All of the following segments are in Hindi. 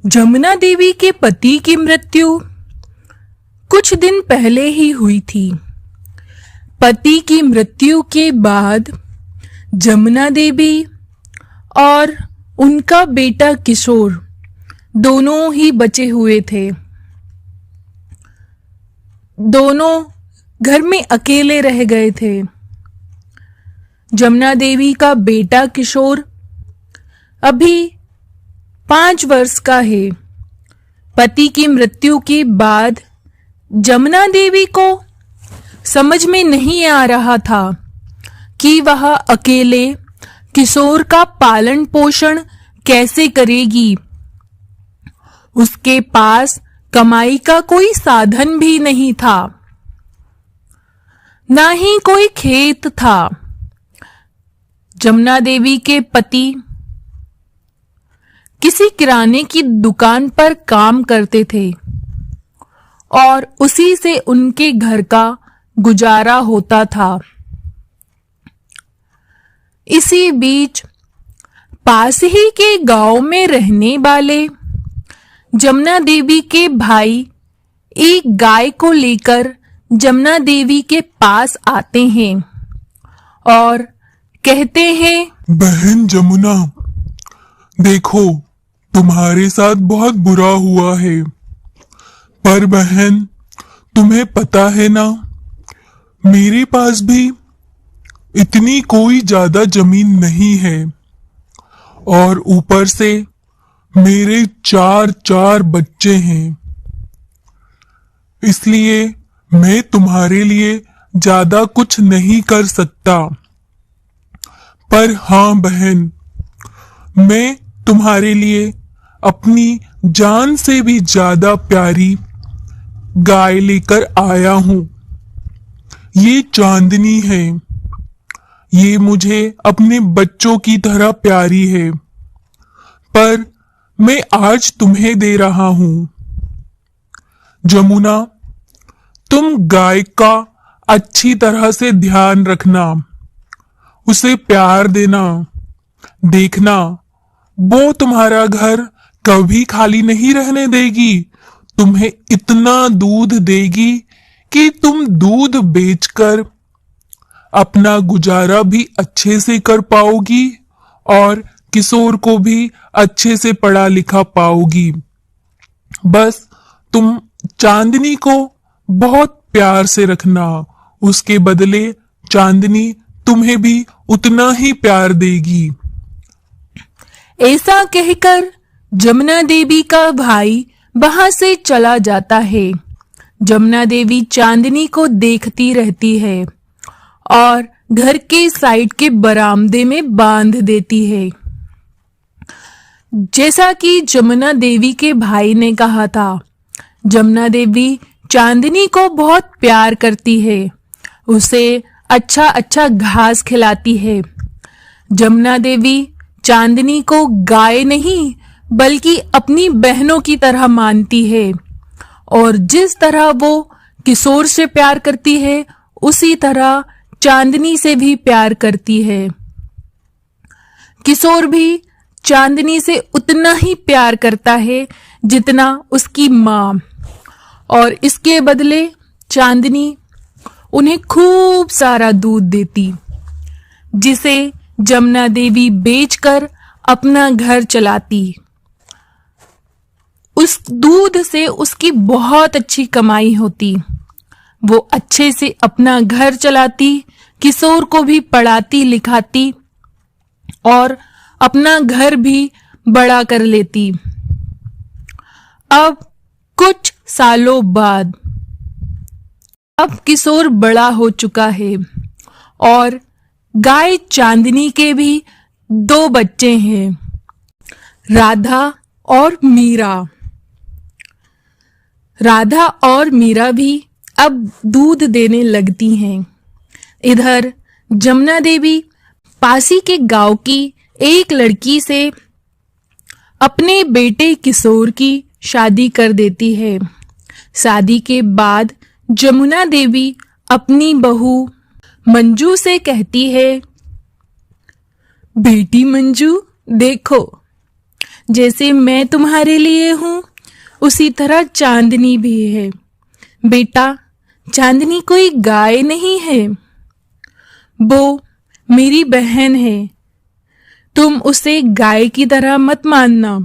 जमुना देवी के पति की मृत्यु कुछ दिन पहले ही हुई थी। पति की मृत्यु के बाद जमुना देवी और उनका बेटा किशोर दोनों ही बचे हुए थे। दोनों घर में अकेले रह गए थे। जमुना देवी का बेटा किशोर अभी 5 वर्ष का है। पति की मृत्यु के बाद जमुना देवी को समझ में नहीं आ रहा था कि वह अकेले किशोर का पालन पोषण कैसे करेगी। उसके पास कमाई का कोई साधन भी नहीं था, ना ही कोई खेत था। जमुना देवी के पति किसी किराने की दुकान पर काम करते थे और उसी से उनके घर का गुजारा होता था। इसी बीच पास ही के गांव में रहने वाले जमुना देवी के भाई एक गाय को लेकर जमुना देवी के पास आते हैं और कहते हैं, बहन जमुना, देखो तुम्हारे साथ बहुत बुरा हुआ है। पर बहन, तुम्हें पता है ना, मेरे पास भी इतनी कोई ज्यादा जमीन नहीं है और ऊपर से मेरे 4 बच्चे हैं। इसलिए मैं तुम्हारे लिए ज्यादा कुछ नहीं कर सकता। पर हाँ बहन, मैं तुम्हारे लिए अपनी जान से भी ज्यादा प्यारी गाय लेकर आया हूं। ये चांदनी है। ये मुझे अपने बच्चों की तरह प्यारी है, पर मैं आज तुम्हें दे रहा हूं। जमुना, तुम गाय का अच्छी तरह से ध्यान रखना, उसे प्यार देना। देखना, वो तुम्हारा घर कभी खाली नहीं रहने देगी। तुम्हें इतना दूध देगी कि तुम दूध बेचकर अपना गुजारा भी अच्छे से कर पाओगी और किशोर को भी अच्छे से पढ़ा लिखा पाओगी। बस तुम चांदनी को बहुत प्यार से रखना, उसके बदले चांदनी तुम्हें भी उतना ही प्यार देगी। ऐसा कहकर जमुना देवी का भाई वहां से चला जाता है। जमुना देवी चांदनी को देखती रहती है और घर के साइड के बरामदे में बांध देती है। जैसा कि जमुना देवी के भाई ने कहा था, जमुना देवी चांदनी को बहुत प्यार करती है, उसे अच्छा अच्छा घास खिलाती है। जमुना देवी चांदनी को गाय नहीं बल्कि अपनी बहनों की तरह मानती है और जिस तरह वो किशोर से प्यार करती है उसी तरह चांदनी से भी प्यार करती है। किशोर भी चांदनी से उतना ही प्यार करता है जितना उसकी माँ, और इसके बदले चांदनी उन्हें खूब सारा दूध देती, जिसे जमुना देवी बेचकर अपना घर चलाती। उस दूध से उसकी बहुत अच्छी कमाई होती। वो अच्छे से अपना घर चलाती, किशोर को भी पढ़ाती लिखाती और अपना घर भी बड़ा कर लेती। अब कुछ सालों बाद अब किशोर बड़ा हो चुका है और गाय चांदनी के भी 2 बच्चे हैं, राधा और मीरा। राधा और मीरा भी अब दूध देने लगती हैं। इधर जमुना देवी पासी के गांव की एक लड़की से अपने बेटे किशोर की शादी कर देती है। शादी के बाद जमुना देवी अपनी बहू मंजू से कहती है, बेटी मंजू, देखो जैसे मैं तुम्हारे लिए हूं, उसी तरह चांदनी भी है। बेटा, चांदनी कोई गाय नहीं है, वो मेरी बहन है। तुम उसे गाय की तरह मत मानना,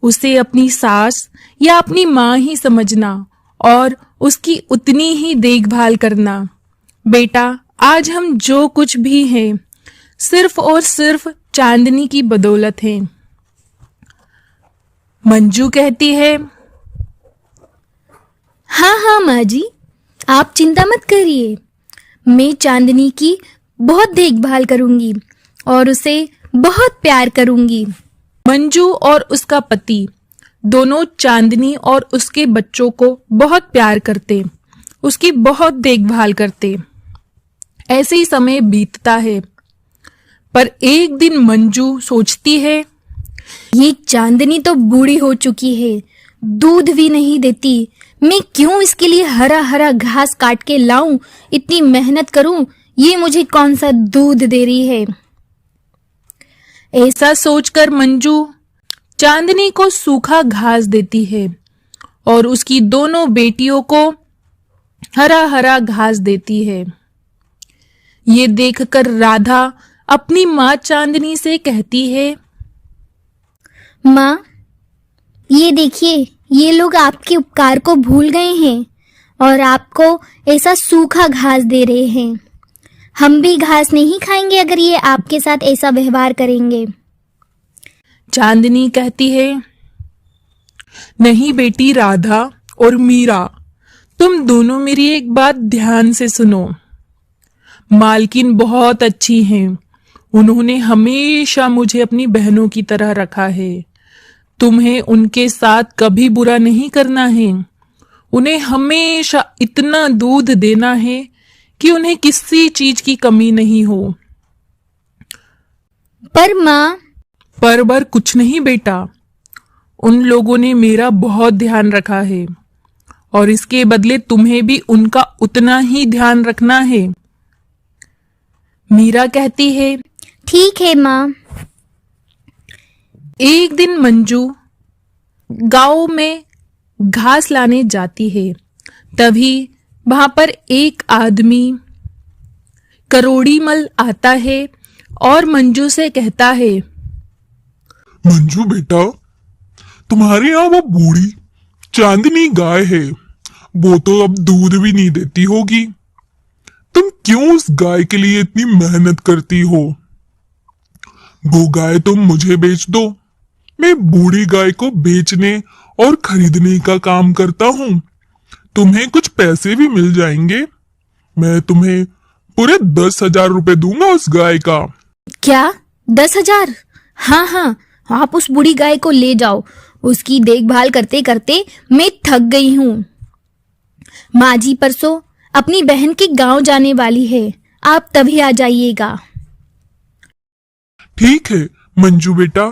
उसे अपनी सास या अपनी माँ ही समझना और उसकी उतनी ही देखभाल करना। बेटा, आज हम जो कुछ भी हैं, सिर्फ और सिर्फ चांदनी की बदौलत है। मंजू कहती है, हाँ हाँ माँ जी, आप चिंता मत करिए। मैं चांदनी की बहुत देखभाल करूंगी और उसे बहुत प्यार करूंगी। मंजू और उसका पति दोनों चांदनी और उसके बच्चों को बहुत प्यार करते, उसकी बहुत देखभाल करते। ऐसे ही समय बीतता है, पर एक दिन मंजू सोचती है, ये चांदनी तो बूढ़ी हो चुकी है, दूध भी नहीं देती। मैं क्यों इसके लिए हरा हरा घास काट के लाऊं, इतनी मेहनत करूं, ये मुझे कौन सा दूध दे रही है। ऐसा सोचकर मंजू चांदनी को सूखा घास देती है और उसकी दोनों बेटियों को हरा हरा घास देती है। ये देखकर राधा अपनी माँ चांदनी से कहती है, माँ, ये देखिए, ये लोग आपके उपकार को भूल गए हैं और आपको ऐसा सूखा घास दे रहे हैं। हम भी घास नहीं खाएंगे अगर ये आपके साथ ऐसा व्यवहार करेंगे। चांदनी कहती है, नहीं बेटी राधा और मीरा, तुम दोनों मेरी एक बात ध्यान से सुनो। मालकिन बहुत अच्छी हैं, उन्होंने हमेशा मुझे अपनी बहनों की तरह रखा है। तुम्हें उनके साथ कभी बुरा नहीं करना है। उन्हें हमेशा इतना दूध देना है कि उन्हें किसी चीज की कमी नहीं हो। पर माँ, पर कुछ नहीं बेटा, उन लोगों ने मेरा बहुत ध्यान रखा है और इसके बदले तुम्हें भी उनका उतना ही ध्यान रखना है। मीरा कहती है, ठीक है माँ। एक दिन मंजू गांव में घास लाने जाती है। तभी वहां पर एक आदमी करोड़ीमल आता है और मंजू से कहता है, मंजू बेटा, तुम्हारे यहाँ वो बूढ़ी चांदनी गाय है, वो तो अब दूध भी नहीं देती होगी। तुम क्यों उस गाय के लिए इतनी मेहनत करती हो? वो गाय तुम मुझे बेच दो, मैं बूढ़ी गाय को बेचने और खरीदने का काम करता हूँ। तुम्हें कुछ पैसे भी मिल जाएंगे। मैं तुम्हें पूरे 10,000 रुपए दूंगा उस गाय का। क्या 10,000? हाँ हाँ, आप उस बूढ़ी गाय को ले जाओ। उसकी देखभाल करते करते मैं थक गई हूँ। माँ जी परसों अपनी बहन के गांव जाने वाली है, आप तभी आ जाइएगा। ठीक है मंजू बेटा।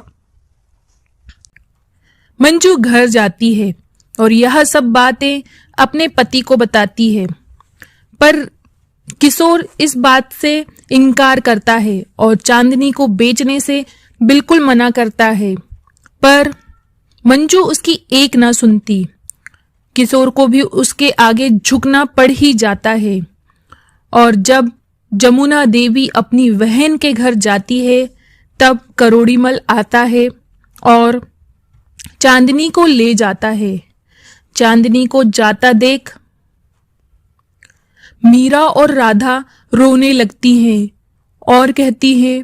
मंजू घर जाती है और यह सब बातें अपने पति को बताती है, पर किशोर इस बात से इनकार करता है और चांदनी को बेचने से बिल्कुल मना करता है। पर मंजू उसकी एक ना सुनती। किशोर को भी उसके आगे झुकना पड़ ही जाता है और जब जमुना देवी अपनी बहन के घर जाती है, तब करोड़ीमल आता है और चांदनी को ले जाता है। चांदनी को जाता देख मीरा और राधा रोने लगती हैं और कहती हैं,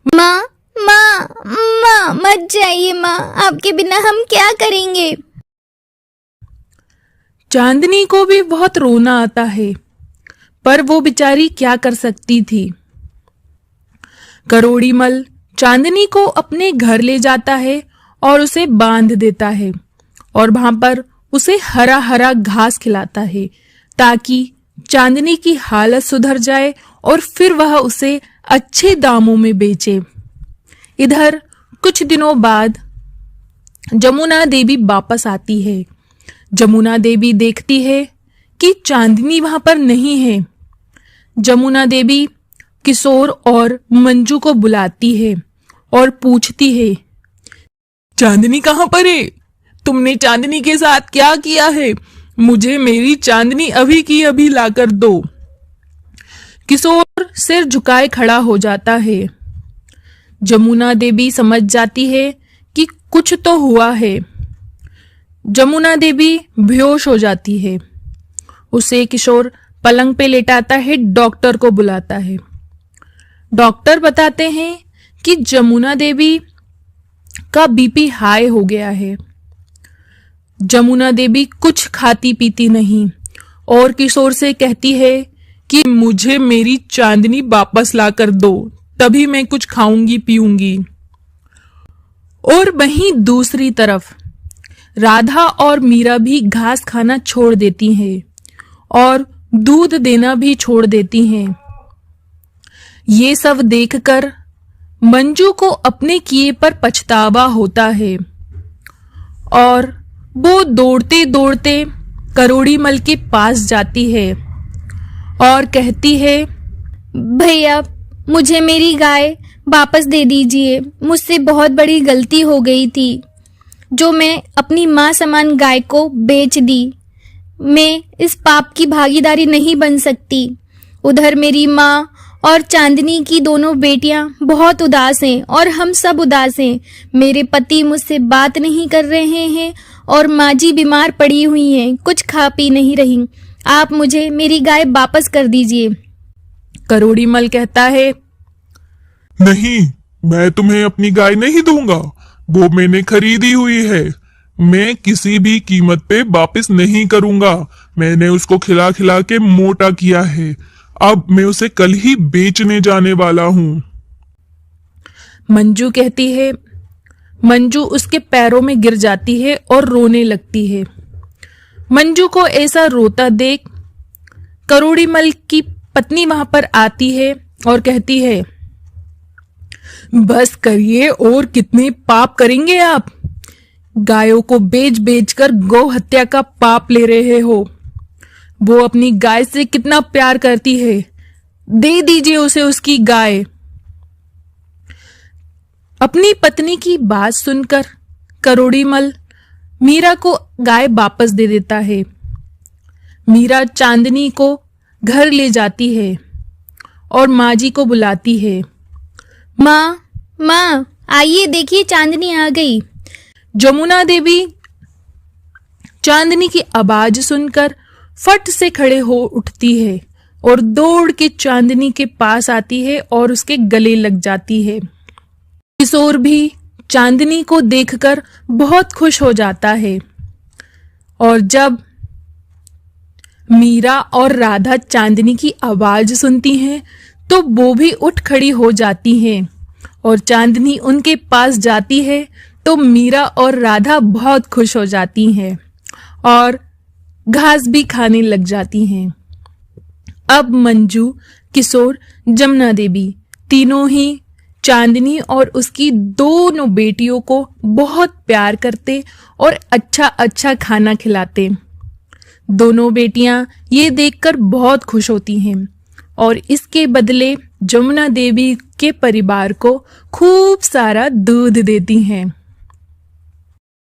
माँ माँ माँ, मत जाइए माँ, आपके बिना हम क्या करेंगे। चांदनी को भी बहुत रोना आता है, पर वो बेचारी क्या कर सकती थी। करोड़ीमल चांदनी को अपने घर ले जाता है और उसे बांध देता है और वहां पर उसे हरा हरा घास खिलाता है ताकि चांदनी की हालत सुधर जाए और फिर वह उसे अच्छे दामों में बेचे। इधर कुछ दिनों बाद जमुना देवी वापस आती है। जमुना देवी देखती है कि चांदनी वहां पर नहीं है। जमुना देवी किशोर और मंजू को बुलाती है और पूछती है, चांदनी कहाँ पर है? तुमने चांदनी के साथ क्या किया है? मुझे मेरी चांदनी अभी की अभी लाकर दो। किशोर सिर झुकाए खड़ा हो जाता है। जमुना देवी समझ जाती है कि कुछ तो हुआ है। जमुना देवी बेहोश हो जाती है। उसे किशोर पलंग पे लेटाता है, डॉक्टर को बुलाता है। डॉक्टर बताते हैं कि जमुना देवी का बीपी हाई हो गया है। जमुना देवी कुछ खाती पीती नहीं और किशोर से कहती है कि मुझे मेरी चांदनी वापस लाकर दो, तभी मैं कुछ खाऊंगी पीऊंगी। और वहीं दूसरी तरफ राधा और मीरा भी घास खाना छोड़ देती हैं और दूध देना भी छोड़ देती हैं। ये सब देखकर मंजू को अपने किए पर पछतावा होता है और वो दौड़ते दौड़ते करोड़ीमल के पास जाती है और कहती है, भैया मुझे मेरी गाय वापस दे दीजिए। मुझसे बहुत बड़ी गलती हो गई थी जो मैं अपनी माँ समान गाय को बेच दी। मैं इस पाप की भागीदारी नहीं बन सकती। उधर मेरी माँ और चांदनी की दोनों बेटियां बहुत उदास हैं और हम सब उदास हैं। मेरे पति मुझसे बात नहीं कर रहे हैं और माँ जी बीमार पड़ी हुई हैं, कुछ खा पी नहीं रही। आप मुझे मेरी गाय वापस कर दीजिए। करोड़ीमल कहता है, नहीं, मैं तुम्हें अपनी गाय नहीं दूंगा। वो मैंने खरीदी हुई है। मैं किसी भी कीमत पे वापस नहीं करूंगा। मैंने उसको खिला खिला के मोटा किया है। अब मैं उसे कल ही बेचने जाने वाला हूं। मंजू कहती है। मंजू उसके पैरों में गिर जाती है और रोने लगती है। मंजू को ऐसा रोता देख करोड़ीमल की पत्नी वहां पर आती है और कहती है, बस करिए, और कितने पाप करेंगे आप? गायों को बेच बेच कर गौ हत्या का पाप ले रहे हो। वो अपनी गाय से कितना प्यार करती है, दे दीजिए उसे उसकी गाय। अपनी पत्नी की बात सुनकर करोड़ीमल मीरा को गाय वापस दे देता है। मीरा चांदनी को घर ले जाती है और माँ जी को बुलाती है। माँ, माँ आइए, देखिए चांदनी आ गई। जमुना देवी चांदनी की आवाज सुनकर फट से खड़े हो उठती है और दौड़ के चांदनी के पास आती है और उसके गले लग जाती है। किशोर भी चांदनी को देखकर बहुत खुश हो जाता है और जब मीरा और राधा चांदनी की आवाज सुनती हैं तो वो भी उठ खड़ी हो जाती हैं और चांदनी उनके पास जाती है तो मीरा और राधा बहुत खुश हो जाती हैं और घास भी खाने लग जाती हैं। अब मंजू, किशोर, जमुना देवी तीनों ही चांदनी और उसकी दोनों बेटियों को बहुत प्यार करते और अच्छा अच्छा खाना खिलाते। दोनों बेटियां ये देखकर बहुत खुश होती हैं और इसके बदले जमुना देवी के परिवार को खूब सारा दूध देती हैं।